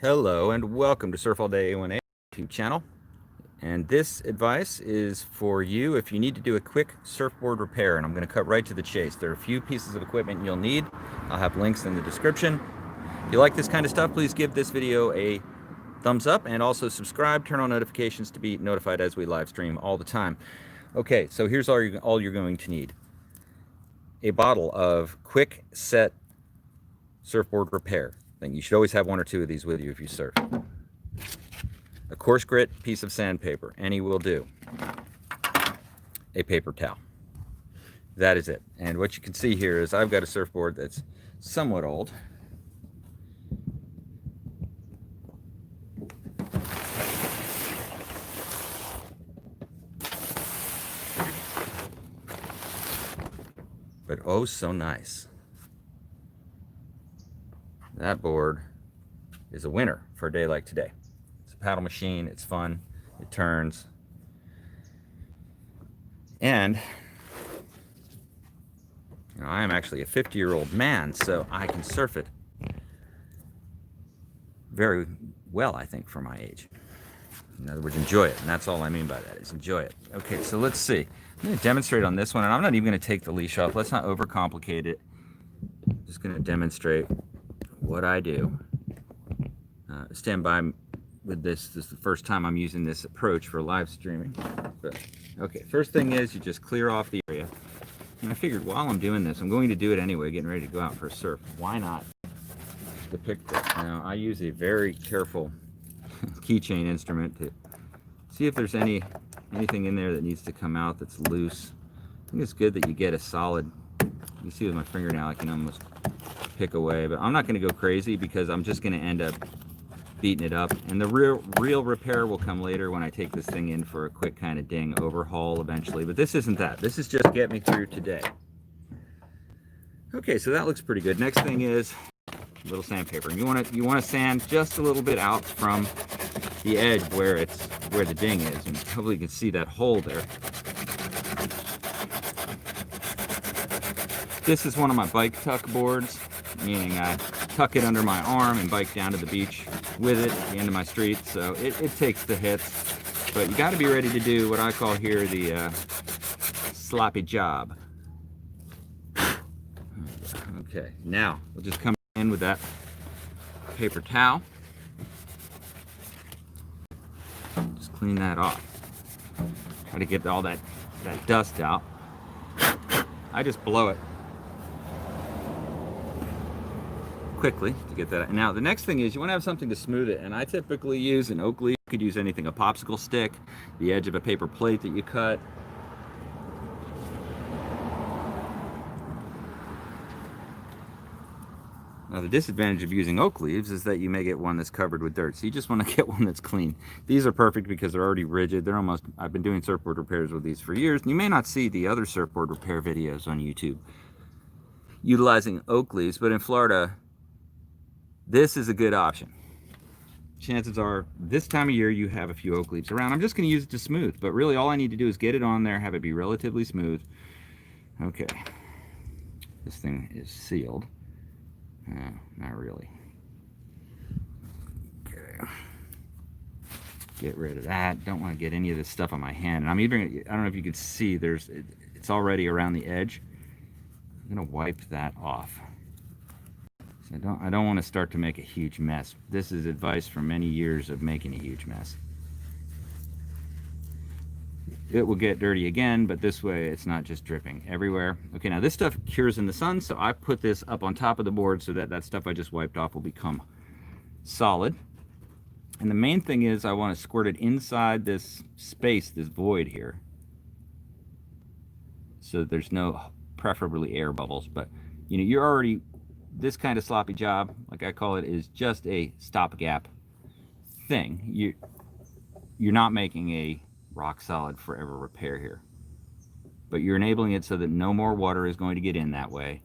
Hello and welcome to Surf All Day A1A YouTube channel. And this advice is for you if you need to do a quick surfboard repair. And I'm going to cut right to the chase. There are a few pieces of equipment you'll need. I'll have links in the description. If you like this kind of stuff, please give this video a thumbs up and also subscribe. Turn on notifications to be notified as we live stream all the time. Okay, so here's all you're going to need. A bottle of quick set surfboard repair thing. You should always have one or two of these with you if you surf. A coarse grit piece of sandpaper, any will do. A paper towel. That is it. And what you can see here is I've got a surfboard that's somewhat old. But oh so nice. That board is a winner for a day like today. It's a paddle machine, it's fun, it turns. And I am actually a 50-year-old man, so I can surf it very well, I think, for my age. In other words, enjoy it, and that's all I mean by that, is enjoy it. Okay, so let's see. I'm going to demonstrate on this one, and I'm not even going to take the leash off. Let's not overcomplicate it. I'm just going to demonstrate what I do. Stand by with this. This is the first time I'm using this approach for live streaming. But, okay, first thing is you just clear off the area. And I figured while I'm doing this, I'm going to do it anyway, getting ready to go out for a surf. Why not depict this? Now, I use a very careful keychain instrument to see if there's anything in there that needs to come out that's loose. I think it's good that you get a solid, you see with my fingernail I can almost pick away, but I'm not going to go crazy because I'm just going to end up beating it up, and the real repair will come later when I take this thing in for a quick kind of ding overhaul eventually. But this isn't that. This is just get me through today. Okay, so that looks pretty good. Next thing is a little sandpaper. And you want to sand just a little bit out from the edge where the ding is, and hopefully you can see that hole there. This is one of my bike tuck boards, meaning I tuck it under my arm and bike down to the beach with it at the end of my street, so it takes the hits, but you got to be ready to do what I call here the sloppy job. Okay, now we'll just come in with that paper towel. Just clean that off. Try to get all that dust out. I just blow it quickly to get that out. Now the next thing is you want to have something to smooth it, and I typically use an oak leaf. You could use anything, a popsicle stick, the edge of a paper plate that you cut. Now the disadvantage of using oak leaves is that you may get one that's covered with dirt, so you just want to get one that's clean. These are perfect because they're already rigid. They're almost, I've been doing surfboard repairs with these for years, and you may not see the other surfboard repair videos on YouTube utilizing oak leaves, but in Florida this is a good option. Chances are this time of year you have a few oak leaves around. I'm just going to use it to smooth, but really all I need to do is get it on there, have it be relatively smooth. Okay, this thing is sealed. Not really. Okay, get rid of that. Don't want to get any of this stuff on my hand. And I'm even, I don't know if you can see, it's already around the edge. I'm going to wipe that off. I don't want to start to make a huge mess. This is advice from many years of making a huge mess. It will get dirty again, but this way it's not just dripping everywhere. Okay, now this stuff cures in the sun, so I put this up on top of the board so that stuff I just wiped off will become solid. And the main thing is I want to squirt it inside this space, this void here, so that there's no, preferably air bubbles, but you're already, this kind of sloppy job, like I call it, is just a stopgap thing. You're not making a rock solid forever repair here, but you're enabling it so that no more water is going to get in that way.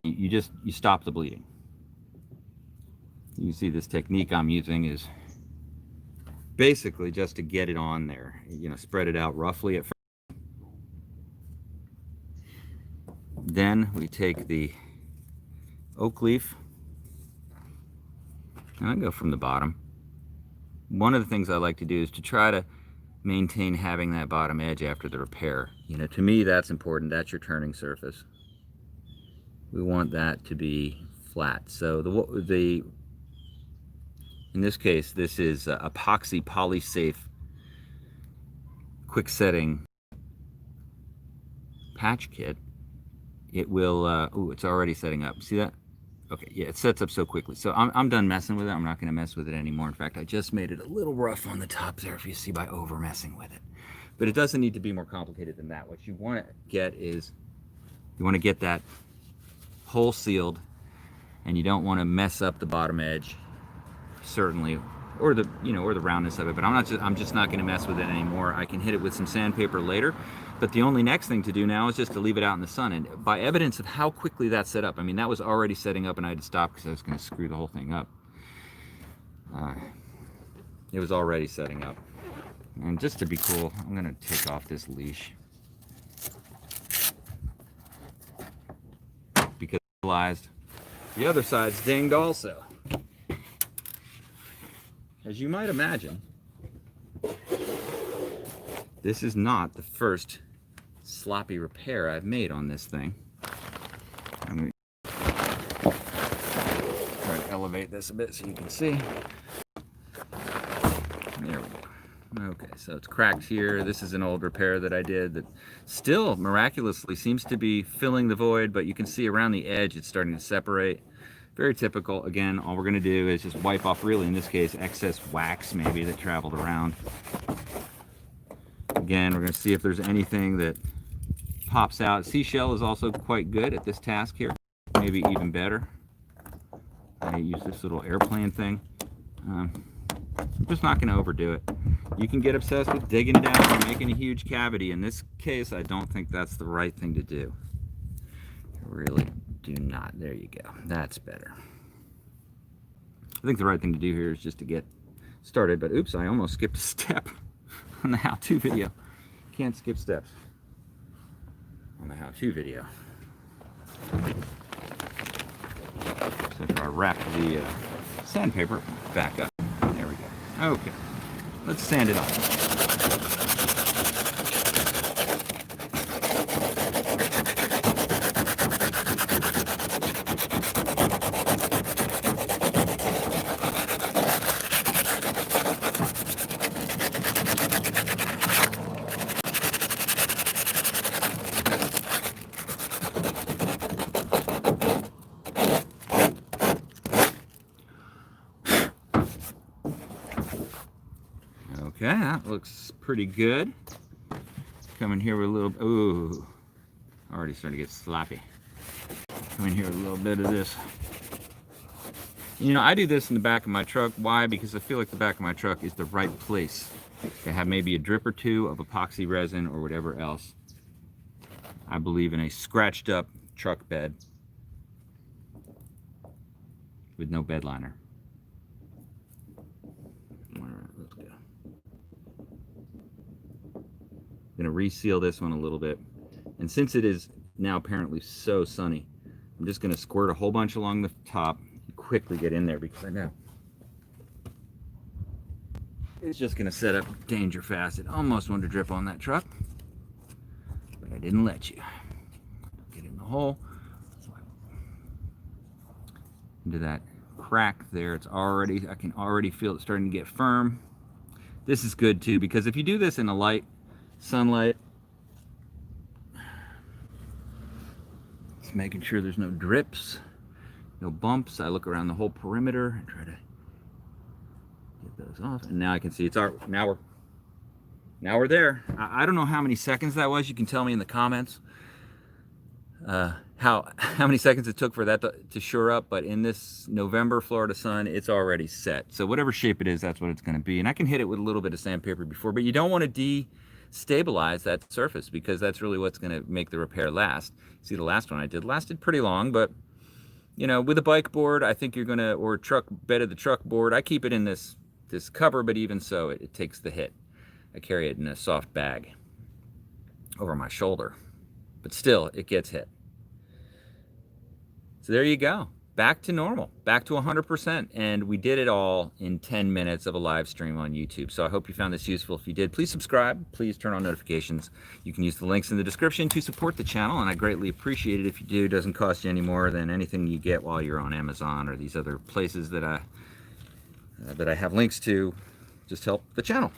You stop the bleeding. You can see this technique I'm using is basically just to get it on there. Spread it out roughly at first. Then we take the oak leaf And I go from the bottom. One of the things I like to do is to try to maintain having that bottom edge after the repair. You know, to me that's important. That's your turning surface. We want that to be flat. So in this case, this is epoxy polysafe quick setting patch kit. It will, ooh, it's already setting up. See that? Okay, yeah, it sets up so quickly. So I'm done messing with it. I'm not going to mess with it anymore. In fact, I just made it a little rough on the top there, if you see, by over messing with it. But it doesn't need to be more complicated than that. What you want to get is, you want to get that hole sealed, and you don't want to mess up the bottom edge, certainly, or the, you know, or the roundness of it. But I'm just not going to mess with it anymore. I can hit it with some sandpaper later. But the only next thing to do now is just to leave it out in the sun. And by evidence of how quickly that's set up, I mean, that was already setting up and I had to stop because I was going to screw the whole thing up. It was already setting up. And just to be cool, I'm going to take off this leash. Because I realized the other side's dinged also. As you might imagine, this is not the first sloppy repair I've made on this thing. I'm going to try to elevate this a bit so you can see. There we go. Okay, so it's cracked here. This is an old repair that I did that still miraculously seems to be filling the void, but you can see around the edge it's starting to separate. Very typical. Again, all we're going to do is just wipe off, really in this case, excess wax maybe that traveled around. Again, we're going to see if there's anything that pops out. Seashell is also quite good at this task here, maybe even better. I use this little airplane thing. I'm just not going to overdo it. You can get obsessed with digging down and making a huge cavity. In this case, I don't think that's the right thing to do. Really do not. There you go. That's better. I think the right thing to do here is just to get started, but oops, I almost skipped a step on the how-to video. Can't skip steps on the how-to video. So if I wrap the sandpaper back up. There we go. Okay, let's sand it off. Okay, that looks pretty good. Come in here with a little, ooh, already starting to get sloppy. Come in here with a little bit of this. You know, I do this in the back of my truck. Why? Because I feel like the back of my truck is the right place to have maybe a drip or two of epoxy resin or whatever else. I believe in a scratched up truck bed with no bed liner. All right, let's go. I'm going to reseal this one a little bit. And since it is now apparently so sunny, I'm just going to squirt a whole bunch along the top and quickly get in there because I know it's just going to set up danger fast. It almost wanted to drip on that truck, but I didn't let you. Get in the hole. Into that crack there. It's already, I can already feel it starting to get firm. This is good too, because if you do this in a light sunlight, it's making sure there's no drips, no bumps. I look around the whole perimeter and try to get those off, and now I can see it's our, now we're there. I don't know how many seconds that was. You can tell me in the comments how many seconds it took for that to shore up, but in this November Florida sun, it's already set. So whatever shape it is, that's what it's going to be. And I can hit it with a little bit of sandpaper before, but you don't want to destabilize that surface because that's really what's going to make the repair last. See, the last one I did lasted pretty long, but you know, with a bike board, I think you're going to, or truck bed of the truck board, I keep it in this cover, but even so, it takes the hit. I carry it in a soft bag over my shoulder, but still, it gets hit. So there you go. back to normal, back to 100%. And we did it all in 10 minutes of a live stream on YouTube. So I hope you found this useful. If you did, please subscribe. Please turn on notifications. You can use the links in the description to support the channel, and I greatly appreciate it if you do. It doesn't cost you any more than anything you get while you're on Amazon or these other places that I have links to. Just help the channel.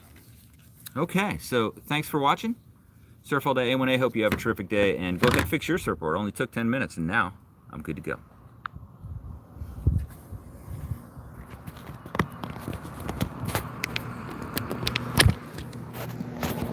Okay, so thanks for watching. Surf all day A1A. Hope you have a terrific day, and go ahead and fix your surfboard. It only took 10 minutes, and now I'm good to go.